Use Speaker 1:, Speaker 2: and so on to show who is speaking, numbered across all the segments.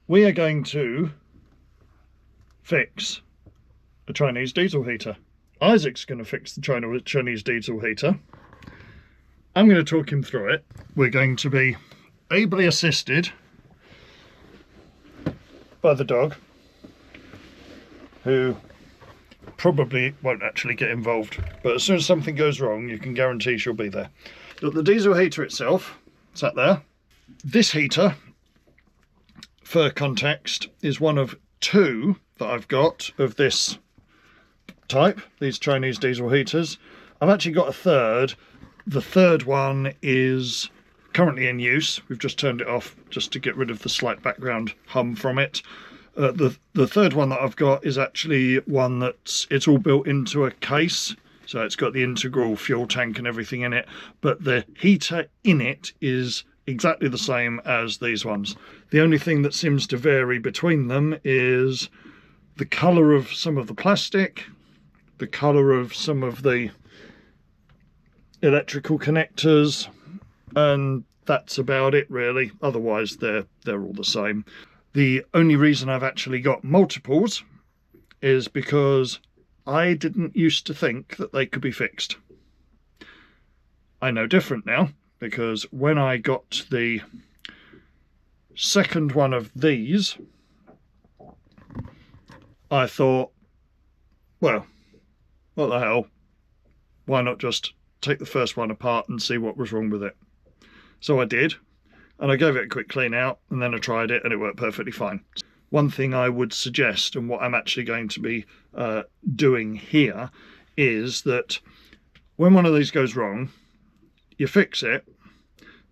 Speaker 1: we are going to fix a Chinese diesel heater. Isaac's going to fix the Chinese diesel heater. I'm going to talk him through it. We're going to be ably assisted by the dog, who probably won't actually get involved, but as soon as something goes wrong, you can guarantee she'll be there. Look, the diesel heater itself, sat there. This heater, for context, is one of two that I've got of this type, these Chinese diesel heaters. I've actually got a third. The third one is currently in use. We've just turned it off just to get rid of the slight background hum from it. The third one that I've got is actually one it's all built into a case, so it's got the integral fuel tank and everything in it, but the heater in it is exactly the same as these ones. The only thing that seems to vary between them is the colour of some of the plastic, the colour of some of the electrical connectors, and that's about it really. Otherwise they're all the same. The only reason I've actually got multiples is because I didn't used to think that they could be fixed. I know different now, because when I got the second one of these, I thought, well, what the hell, why not just take the first one apart and see what was wrong with it? So I did, and I gave it a quick clean out, and then I tried it and it worked perfectly fine. One thing I would suggest, and what I'm actually going to be doing here, is that when one of these goes wrong, you fix it,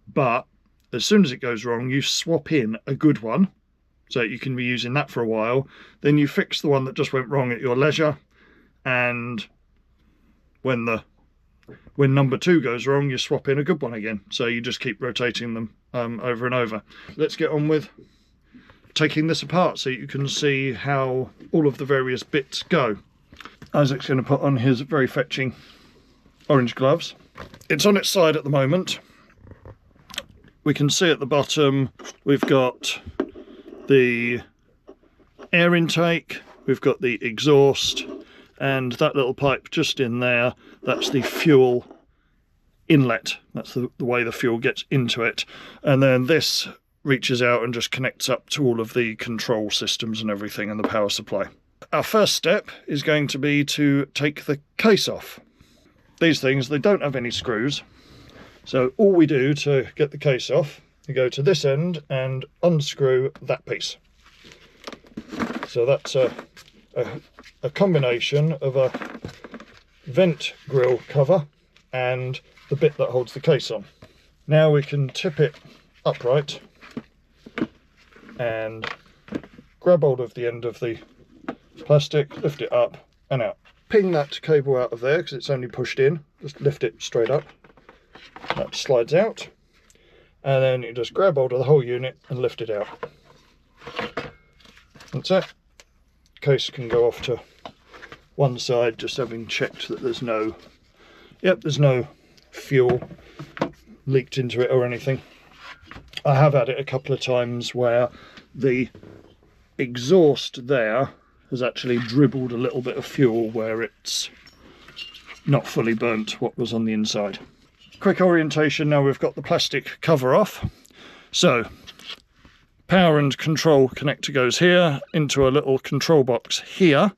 Speaker 1: but as soon as it goes wrong, you swap in a good one, so you can be using that for a while. Then you fix the one that just went wrong at your leisure, and when number two goes wrong, you swap in a good one again. So you just keep rotating them over and over. Let's get on with taking this apart so you can see how all of the various bits go. Isaac's going to put on his very fetching orange gloves. It's on its side at the moment. We can see at the bottom we've got the air intake, we've got the exhaust, and that little pipe just in there, that's the fuel inlet. That's the way the fuel gets into it. And then this reaches out and just connects up to all of the control systems and everything, and the power supply. Our first step is going to be to take the case off. These things, they don't have any screws. So all we do to get the case off, you go to this end and unscrew that piece. So that's a combination of a vent grill cover and the bit that holds the case on. Now we can tip it upright and grab hold of the end of the plastic, lift it up and out. Ping that cable out of there because it's only pushed in, just lift it straight up. That slides out, and then you just grab hold of the whole unit and lift it out. That's it. Case can go off to one side, just having checked that there's no fuel leaked into it or anything. I have had it a couple of times where the exhaust there has actually dribbled a little bit of fuel where it's not fully burnt what was on the inside. Quick orientation, now we've got the plastic cover off. So power and control connector goes here into a little control box here.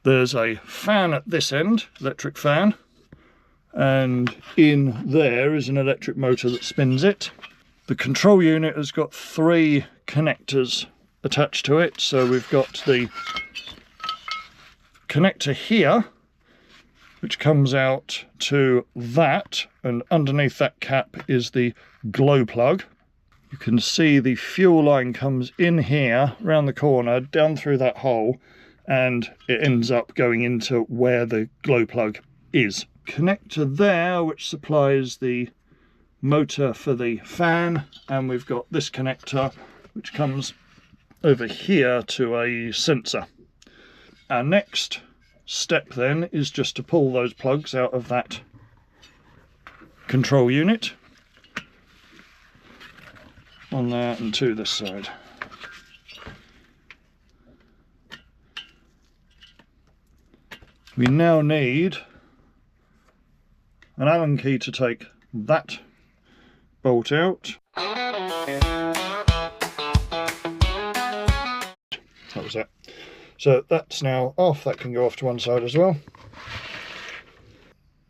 Speaker 1: There's a fan at this end, electric fan, and in there is an electric motor that spins it. The control unit has got 3 connectors attached to it. So we've got the connector here, which comes out to that, and underneath that cap is the glow plug. You can see the fuel line comes in here, round the corner, down through that hole, and it ends up going into where the glow plug is. Connector there, which supplies the motor for the fan, and we've got this connector, which comes over here to a sensor. Our next step then is just to pull those plugs out of that control unit. on there and 2 this side. We now need an Allen key to take that bolt out. That was it. So that's now off, that can go off to one side as well.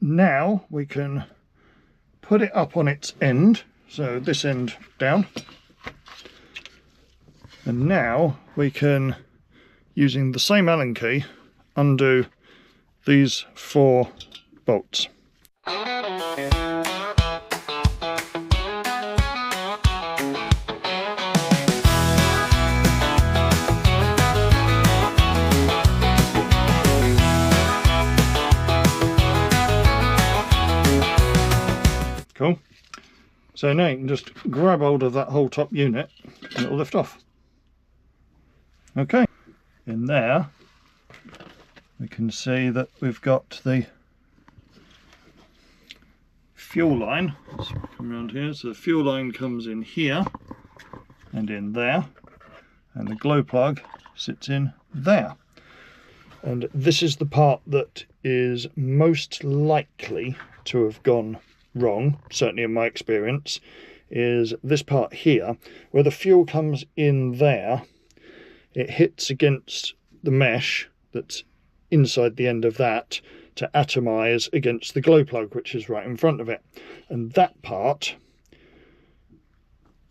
Speaker 1: Now we can put it up on its end, so this end down. And now we can, using the same Allen key, undo these 4 bolts. Cool. So now you can just grab hold of that whole top unit and it'll lift off. Okay, in there we can see that we've got the fuel line. Let's come around here. So the fuel line comes in here and in there, and the glow plug sits in there. And this is the part that is most likely to have gone wrong, certainly in my experience, is this part here, where the fuel comes in there. It hits against the mesh that's inside the end of that to atomize against the glow plug, which is right in front of it. And that part,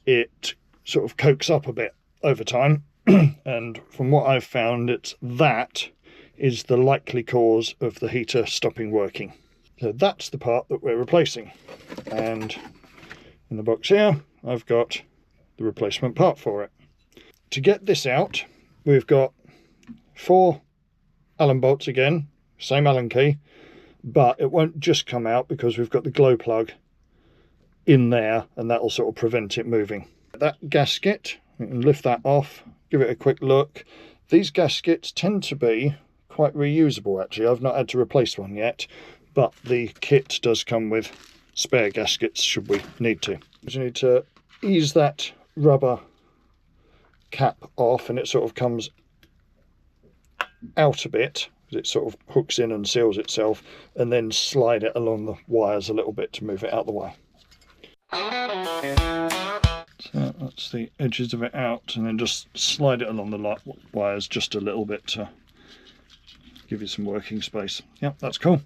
Speaker 1: it sort of cokes up a bit over time. And from what I've found, that is the likely cause of the heater stopping working. So that's the part that we're replacing. And in the box here, I've got the replacement part for it. To get this out, we've got 4 Allen bolts again, same Allen key, but it won't just come out because we've got the glow plug in there, and that'll sort of prevent it moving. That gasket, we can lift that off, give it a quick look. These gaskets tend to be quite reusable actually. I've not had to replace one yet, but the kit does come with spare gaskets should we need to. You need to ease that rubber cap off, and it sort of comes out a bit, it sort of hooks in and seals itself, and then slide it along the wires a little bit to move it out of the way. So that's the edges of it out, and then just slide it along the wires just a little bit to give you some working space. Yep, that's cool.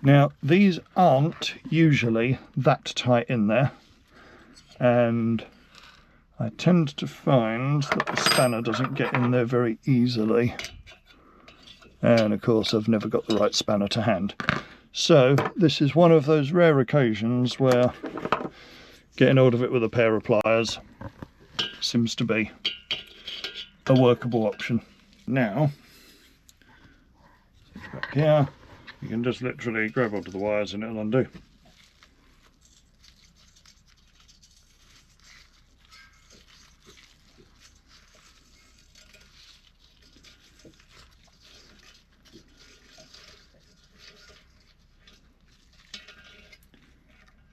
Speaker 1: Now these aren't usually that tight in there, and I tend to find that the spanner doesn't get in there very easily, and of course I've never got the right spanner to hand. So this is one of those rare occasions where getting hold of it with a pair of pliers seems to be a workable option. Now, back here, you can just literally grab onto the wires and it'll undo.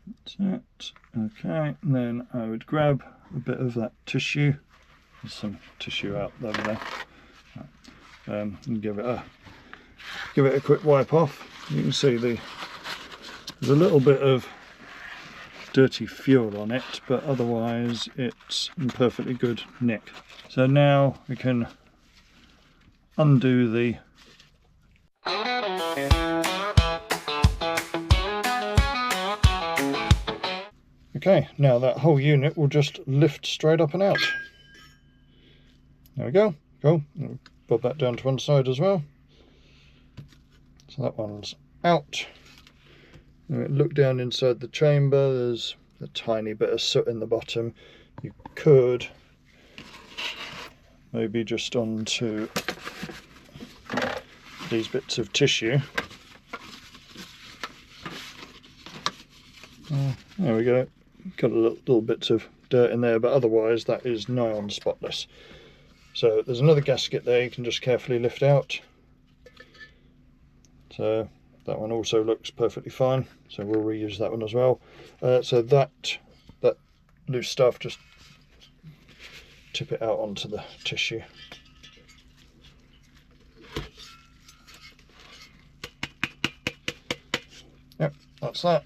Speaker 1: That's it. Okay, and then I would grab a bit of that tissue. There's some tissue out over there. And give it a quick wipe off. You can see there's a little bit of dirty fuel on it, but otherwise it's in perfectly good nick. So now we can undo the okay, now that whole unit will just lift straight up and out. There we go. Cool. Bob that down to one side as well. So that one's out. Look down inside the chamber, there's a tiny bit of soot in the bottom. You could maybe just onto these bits of tissue. There we go. Got a little bits of dirt in there, but otherwise that is nigh on spotless. So there's another gasket there you can just carefully lift out. So that one also looks perfectly fine, so we'll reuse that one as well. So that loose stuff just tip it out onto the tissue. Yep, that's that.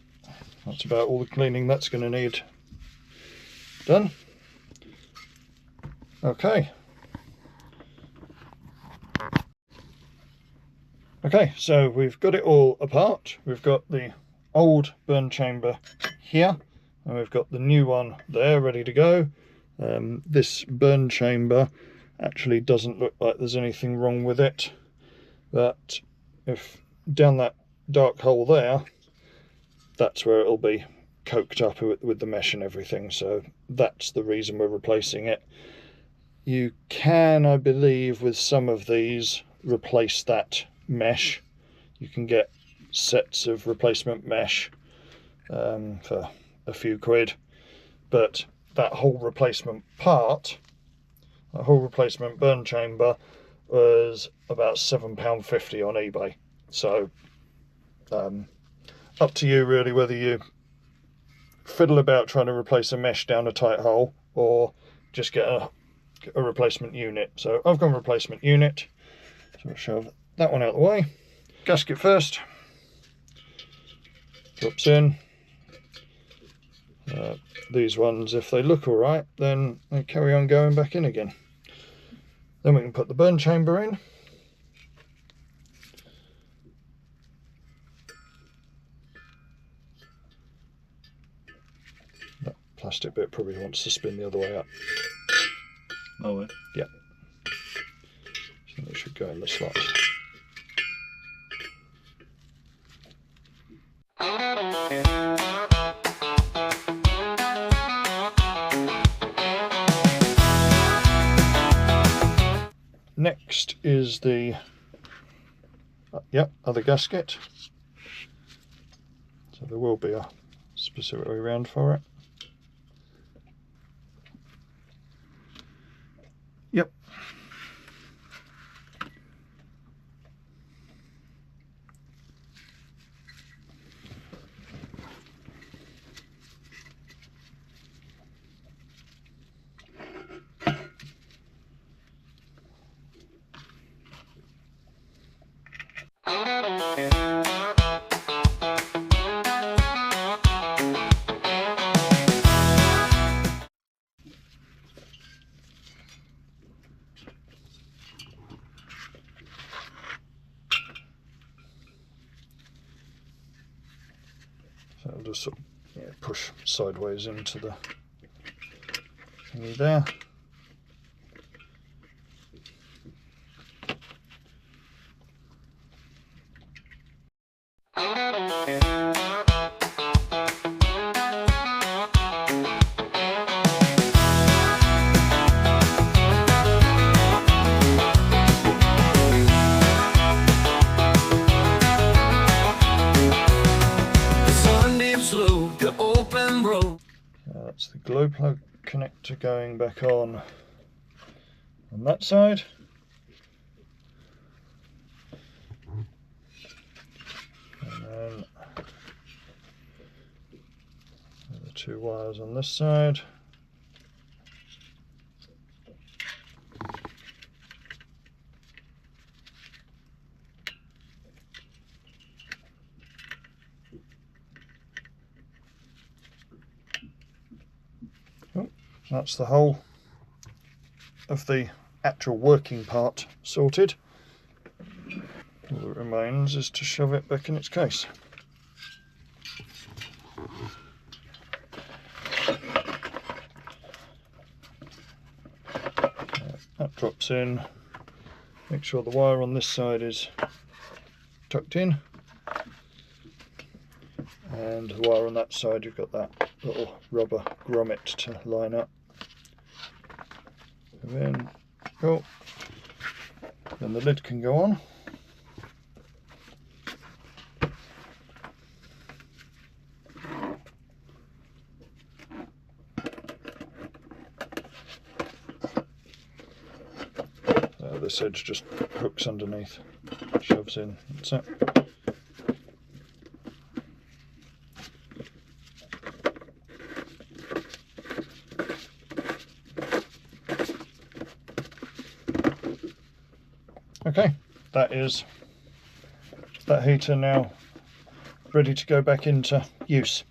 Speaker 1: That's about all the cleaning that's going to need done. Okay. Okay, so we've got it all apart. We've got the old burn chamber here, and we've got the new one there ready to go. This burn chamber actually doesn't look like there's anything wrong with it, but if down that dark hole there, that's where it'll be coked up with the mesh and everything, so that's the reason we're replacing it. You can, I believe, with some of these replace that mesh. You can get sets of replacement mesh for a few quid, but that whole replacement part, that whole replacement burn chamber, was about £7.50 on eBay. So up to you really whether you fiddle about trying to replace a mesh down a tight hole or just get a replacement unit. So I've gone replacement unit, so I'll shove that one out of the way. Gasket first, drops in. These ones, if they look alright, then they carry on going back in again. Then we can put the burn chamber in. That plastic bit probably wants to spin the other way up.
Speaker 2: Oh, yeah.
Speaker 1: Yeah. So it should go in the slot. Next is the other gasket. So there will be a specific way around for it. Yep. So I'll just sort of push sideways into the thingy there. That's the glow plug connector going back on that side. And then the two wires on this side. That's the whole of the actual working part sorted. All that remains is to shove it back in its case. That drops in. Make sure the wire on this side is tucked in, and the wire on that side, you've got that little rubber grommet to line up. And then, cool. Then the lid can go on. This edge just hooks underneath, shoves in, that's it. Okay, that is that heater now ready to go back into use.